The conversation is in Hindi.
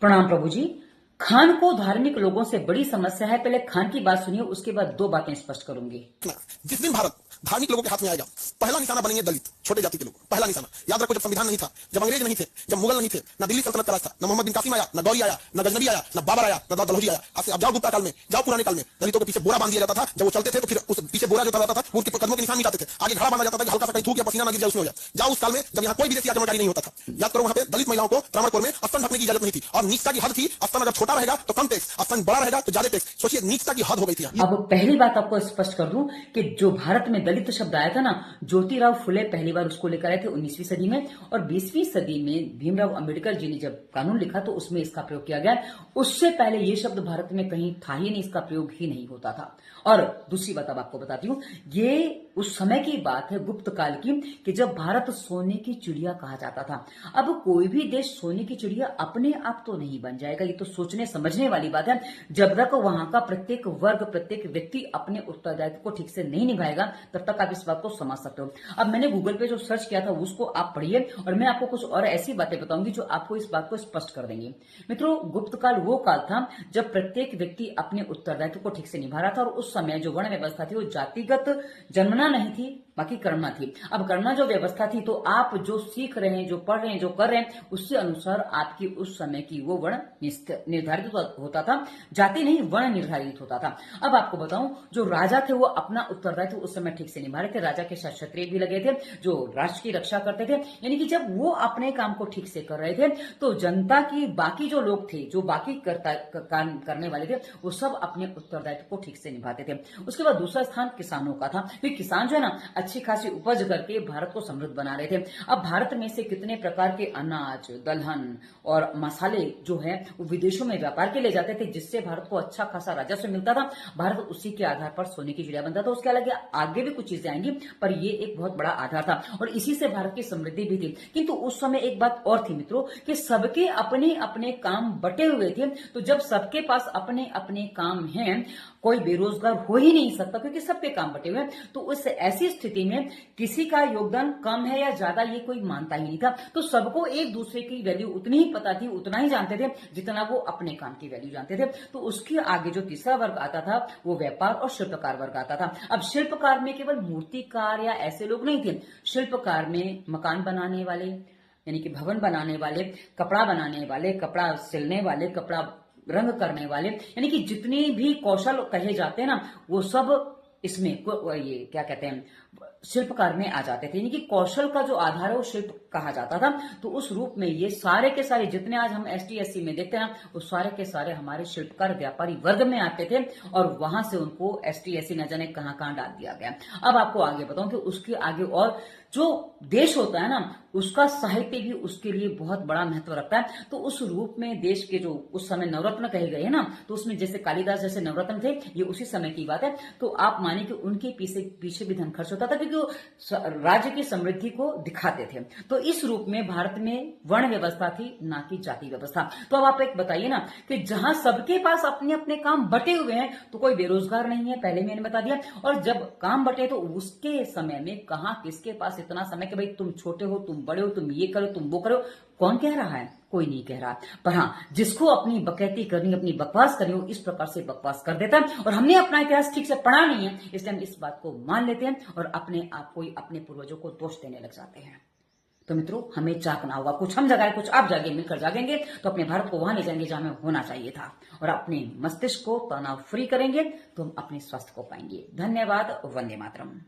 प्रणाम प्रभु जी। खान को धार्मिक लोगों से बड़ी समस्या है। पहले खान की बात सुनिए, उसके बाद दो बातें स्पष्ट करूंगी। जिस दिन भारत धार्मिक लोगों के हाथ में आएगा, पहला निशाना बनेंगे दलित, छोटे जाति के लोग। पहला निशाना याद रखो, जब संविधान नहीं था, जब अंग्रेज नहीं थे, जब मुगल नहीं थे, ना दिल्ली सल्तनत का राज था, ना मोहम्मद बिन कासिम आया, ना गौरी आया, ना गजनबी आया, ना बाबर आया, ना दलहौजी आया। अब जाओ गुप्ता काल में, जाओ पुराने काल में, दलितों के पीछे बोरा बांध दिया जाता था। जब वो चलते थे तो फिर उस पीछे बोरा जो रहता था वो उनके कदमों के निशान मिटाते थे। आगे घड़ा बांधा जाता था कि हल्का सा कहीं थूक या पसीना ना गिर जाए, उसमें हो जाए। जाओ उस काल में जब यहाँ कोई विदेशी आक्रमणकारी नहीं होता था। याद करो, वहां पे दलित महिलाओं को त्रावणकोर में स्तन ढकने की इजाजत नहीं थी और नीचता की हद थी। स्तन अगर छोटा रहेगा तो कम टैक्स, स्तन बड़ा रहेगा तो ज्यादा टैक्स। सोचिए, नीचता की हद हो गई थी। अब पहली बात आपको स्पष्ट कर दूं कि जो भारत में दलित शब्द आया था ना, ज्योतिराव फुले पहली बार उसको लेकर आए थे 19वीं सदी में, और 20वीं सदी में भीमराव अंबेडकर जी ने जब कानून लिखा तो उसमें इसका प्रयोग किया गया। उससे पहले ये शब्द भारत में कहीं था ही नहीं, इसका प्रयोग ही नहीं होता था। और दूसरी बात अब आपको बताती हूँ, ये उस समय की बात है, गुप्त काल की, कि जब भारत सोने की चिड़िया कहा जाता था। अब कोई भी देश सोने की चिड़िया अपने आप तो नहीं बन जाएगा, ये तो सोचने समझने वाली बात है। जब तक वहां का प्रत्येक वर्ग, प्रत्येक व्यक्ति अपने उत्तरदायित्व को ठीक से नहीं निभाएगा, तब तक आप इस बात को समझ सकते हो। अब मैंने गूगल पे जो सर्च किया था उसको आप पढ़िए, और मैं आपको कुछ और ऐसी बातें बताऊंगी जो आपको इस बात को स्पष्ट कर देंगी। मित्रों, गुप्त काल वो काल था जब प्रत्येक व्यक्ति अपने उत्तरदायित्व को ठीक से निभा रहा था, और उस समय जो वर्ण व्यवस्था थी वो जातिगत जन्मना नहीं थी, बाकी कर्मना थी। अब कर्मना जो व्यवस्था थी, तो आप जो सीख रहे हैं, जो पढ़ रहे हैं, जो कर रहे हैं, उससे अनुसार आपकी उस समय की वो वर्ण निर्धारित होता था, जाति नहीं, वर्ण निर्धारित होता था। अब आपको बताऊं, जो राजा थे वो अपना उत्तरदायित्व उस समय ठीक से निभा रहे थे। राजा के साथ क्षत्रिय भी लगे थे जो राष्ट्र की रक्षा करते थे। यानी कि जब वो अपने काम को ठीक से कर रहे थे, तो जनता की बाकी जो लोग थे, जो बाकी काम करने वाले थे, वो सब अपने उत्तरदायित्व को ठीक से निभाते थे। उसके बाद दूसरा स्थान किसानों का था। क्योंकि किसान जो है ना, अच्छी खासी उपज करके भारत को समृद्ध बना रहे थे। अब भारत में से कितने प्रकार के अनाज, दलहन और मसाले जो है वो विदेशों में व्यापार के ले जाते थे, जिससे भारत को अच्छा खासा राजस्व मिलता था। भारत उसी के आधार पर सोने की चिड़िया बनता था। उसके अलग आगे भी कुछ चीजें आएंगी, पर ये एक बहुत बड़ा आधार था, और इसी से भारत की समृद्धि भी थी। किंतु उस समय एक बात और थी मित्रों, कि सबके अपने अपने काम बटे हुए थे। तो जब सबके पास अपने अपने काम हैं, कोई बेरोजगार हो ही नहीं सकता, क्योंकि सबके काम बटे हुए हैं। तो उस ऐसी स्थिति में किसी का योगदान कम है या ज्यादा, ये कोई मानता ही नहीं था। तो सबको एक दूसरे की वैल्यू उतनी ही पता थी, उतना ही जानते थे जितना वो अपने काम की वैल्यू जानते थे। तो उसके आगे जो तीसरा वर्ग आता था, वो व्यापार और शिल्पकार वर्ग आता था। अब शिल्पकार में केवल मूर्तिकार या ऐसे लोग नहीं थे। शिल्पकार में मकान बनाने वाले, यानी कि भवन बनाने वाले, कपड़ा बनाने वाले, कपड़ा सिलने वाले, कपड़ा रंग करने वाले, यानी कि जितने भी कौशल कहे जाते हैं ना, वो सब इसमें ये क्या कहते हैं, शिल्पकार में आ जाते थे। यानी कि कौशल का जो आधार है वो शिल्प कहा जाता था। तो उस रूप में ये सारे के सारे जितने आज हम एसटी एससी में देखते हैं, वो सारे के सारे हमारे शिल्पकार व्यापारी वर्ग में आते थे, और वहां से उनको एसटी एससी न जाने कहां कहां डाल दिया गया। अब आपको आगे बताऊं कि उसके आगे और जो देश होता है ना, उसका साहित्य भी उसके लिए बहुत बड़ा महत्व रखता है। तो उस रूप में देश के जो उस समय नवरत्न कहे गए हैं ना, तो उसमें जैसे कालिदास जैसे नवरत्न थे, ये उसी समय की बात है। तो आप माने कि उनके पीछे भी धन खर्च होता था, क्योंकि वो राज्य की समृद्धि को दिखाते थे। तो इस रूप में भारत में वर्ण व्यवस्था थी, ना कि जाति व्यवस्था। तो अब आप एक बताइए ना, कि जहां सबके पास अपने अपने काम बटे हुए हैं, तो कोई बेरोजगार नहीं है, पहले मैंने बता दिया। और जब काम बटे, तो उसके समय में कहां किसके पास इतना समय कि भाई तुम छोटे हो, तुम बड़े हो, तुम ये करो, तुम वो करो। कौन कह रहा है? कोई नहीं कह रहा। पर हाँ, जिसको अपनी बकैती करनी, अपनी बकवास करनी हो, इस प्रकार से बकवास कर देता है। और हमने अपना इतिहास ठीक से पढ़ा नहीं है, इसलिए हम इस बात को मान लेते हैं और अपने आप को, अपने पूर्वजों को दोष देने लग जाते हैं। तो मित्रों, हमें जागना होगा। कुछ हम जगाए, कुछ आप जागे, मिलकर जागेंगे तो अपने भारत को वहां ले जाएंगे जहां हमें होना चाहिए था, और अपने मस्तिष्क को तनाव फ्री करेंगे तो हम अपने स्वास्थ्य को पाएंगे। धन्यवाद। वंदे मातरम।